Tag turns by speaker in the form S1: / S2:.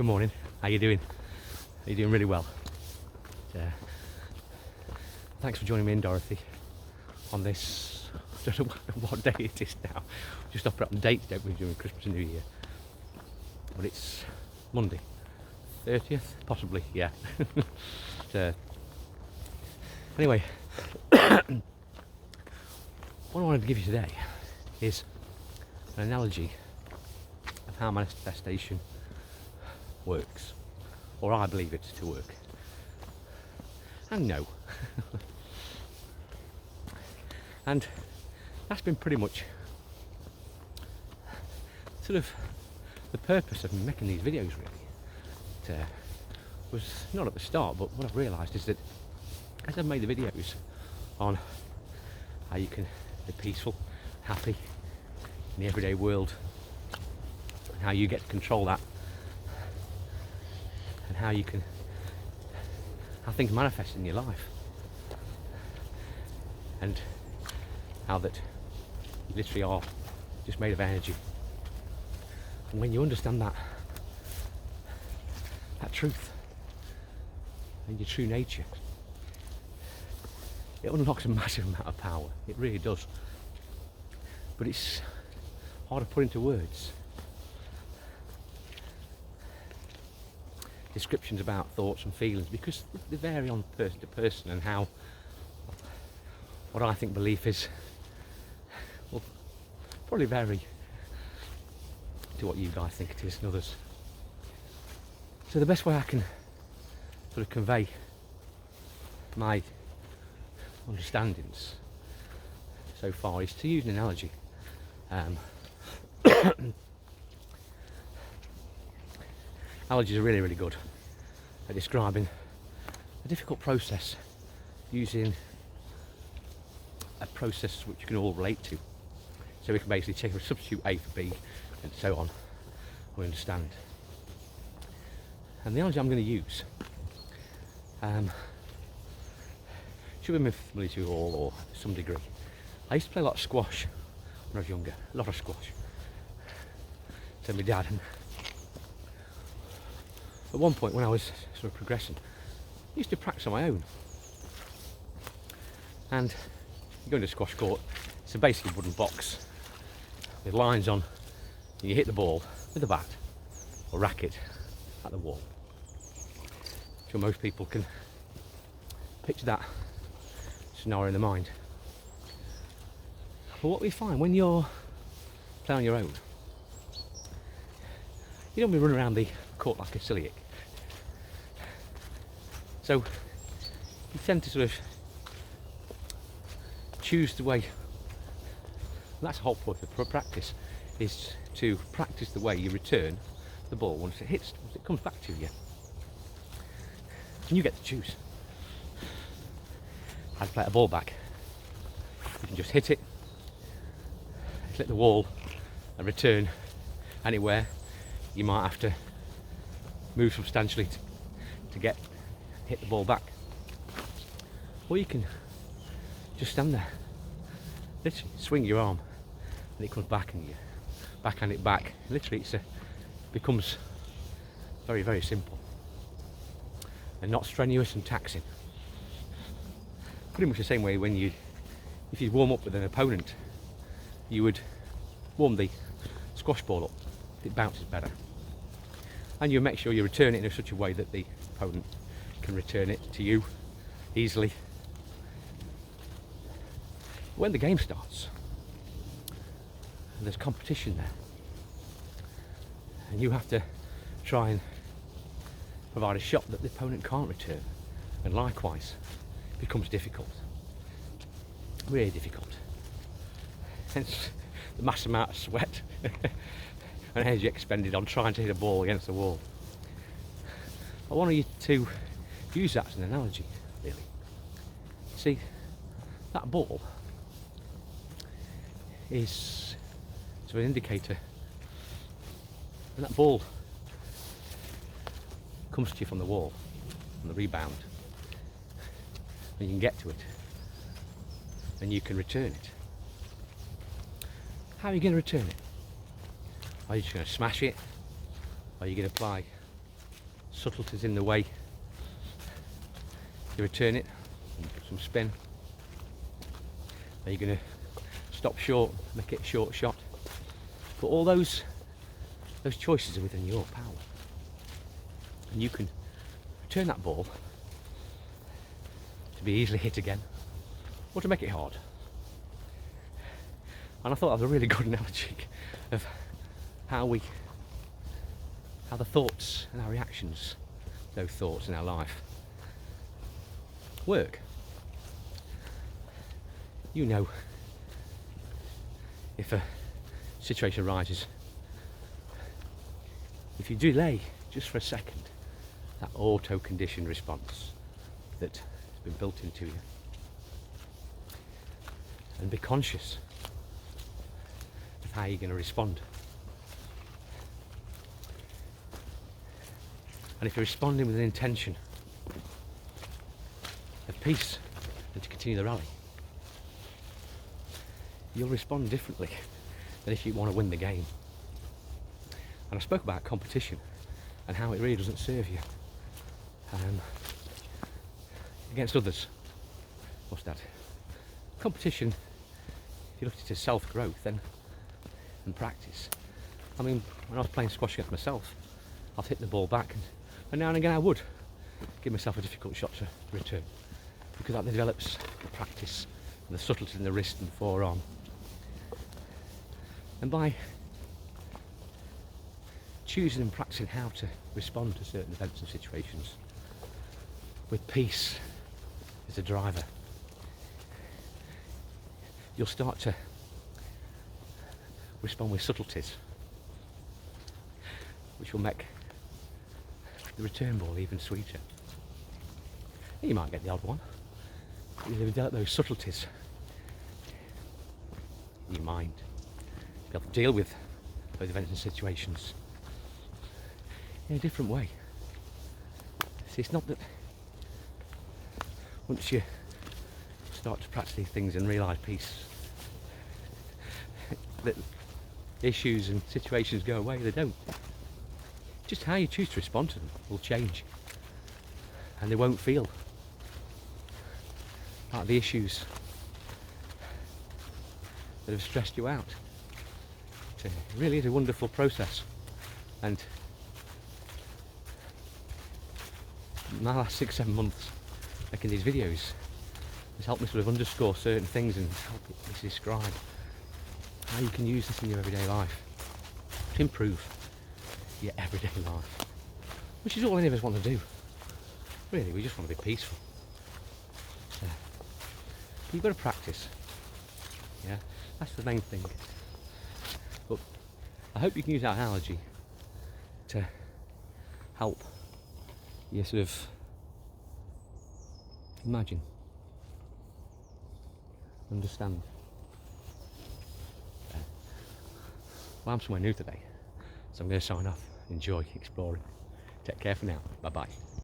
S1: Good morning. How you doing? Are you doing really well? Thanks for joining me and Dorothy on this. I don't know what day it is now. Just operate on dates, don't we, during Christmas and New Year? But it's Monday, 30th, possibly. Yeah. Anyway, what I wanted to give you today is an analogy of how manifestation works, or I believe it to work. And no. And that's been pretty much sort of the purpose of making these videos, really. It was not at the start, but what I've realised is that as I've made the videos on how you can be peaceful, happy in the everyday world, and how you get to control that, and how things manifest in your life, and how that you literally are just made of energy. And when you understand that truth and your true nature, it unlocks a massive amount of power. It really does. But it's hard to put into words. Descriptions about thoughts and feelings, because they vary on person to person, and how what I think belief is will probably vary to what you guys think it is and others. So the best way I can sort of convey my understandings so far is to use an analogy. Analogies are really, really good at describing a difficult process using a process which you can all relate to. So we can basically take a substitute A for B and so on. We understand. And the analogy I'm going to use should be familiar to you all, or to some degree. I used to play a lot of squash when I was younger, a lot of squash. So my dad, and at one point when I was sort of progressing, I used to practice on my own. And you go into a squash court, it's a basically wooden box with lines on, and you hit the ball with a bat or racket at the wall. I'm sure most people can picture that scenario in their mind. But what we find when you're playing on your own, you don't be running around the court like a silly ick. So you tend to sort of choose the way, and that's the whole point of practice, is to practice the way you return the ball once it comes back to you. And you get to choose how to play a ball back. You can just hit it, hit the wall and return anywhere. You might have to move substantially to hit the ball back. Or you can just stand there, literally swing your arm and it comes back, and you backhand it back. Literally it becomes very, very simple and not strenuous and taxing. Pretty much the same way if you warm up with an opponent, you would warm the squash ball up, it bounces better. And you make sure you return it in such a way that the opponent can return it to you easily. When the game starts, and there's competition there, and you have to try and provide a shot that the opponent can't return, and likewise it becomes difficult, really difficult. Hence the mass amount of sweat and energy expended on trying to hit a ball against the wall. I want you to use that as an analogy, really. See, that ball is sort of an indicator, and that ball comes to you from the wall, from the rebound, and you can get to it, and you can return it. How are you going to return it? Are you just going to smash it? Are you going to apply subtleties in the way you return it, and put some spin. Are you going to stop short, make it a short shot? But all those choices are within your power, and you can return that ball to be easily hit again, or to make it hard. And I thought that was a really good analogy of how the thoughts and our reactions, those thoughts in our life, work. You know, if a situation arises, if you delay just for a second, that auto-conditioned response that has been built into you, and be conscious of how you're going to respond. And if you're responding with an intention of peace and to continue the rally, you'll respond differently than if you want to win the game. And I spoke about competition and how it really doesn't serve you against others. What's that? Competition, if you look at it as self-growth and practice. I mean, when I was playing squash against myself, I'd hit the ball back, and now and again I would give myself a difficult shot to return, because that develops the practice and the subtlety in the wrist and forearm. And by choosing and practicing how to respond to certain events and situations with peace as a driver, you'll start to respond with subtleties, which will make the return ball even sweeter. You might get the odd one, but you'll develop those subtleties in your mind, be able to deal with those events and situations in a different way. See, it's not that once you start to practice these things and realise peace, that issues and situations go away. They don't. Just how you choose to respond to them will change, and they won't feel like the issues that have stressed you out. It really is a wonderful process, and my last 6-7 months making these videos has helped me sort of underscore certain things and help me to describe how you can use this in your everyday life to improve your everyday life, which is all any of us want to do. Really, we just want to be peaceful. So, but you've got to practice. Yeah, that's the main thing. But I hope you can use that analogy to help you sort of imagine, understand. Well, I'm somewhere new today, so I'm going to sign off. Enjoy exploring. Take care for now. Bye bye.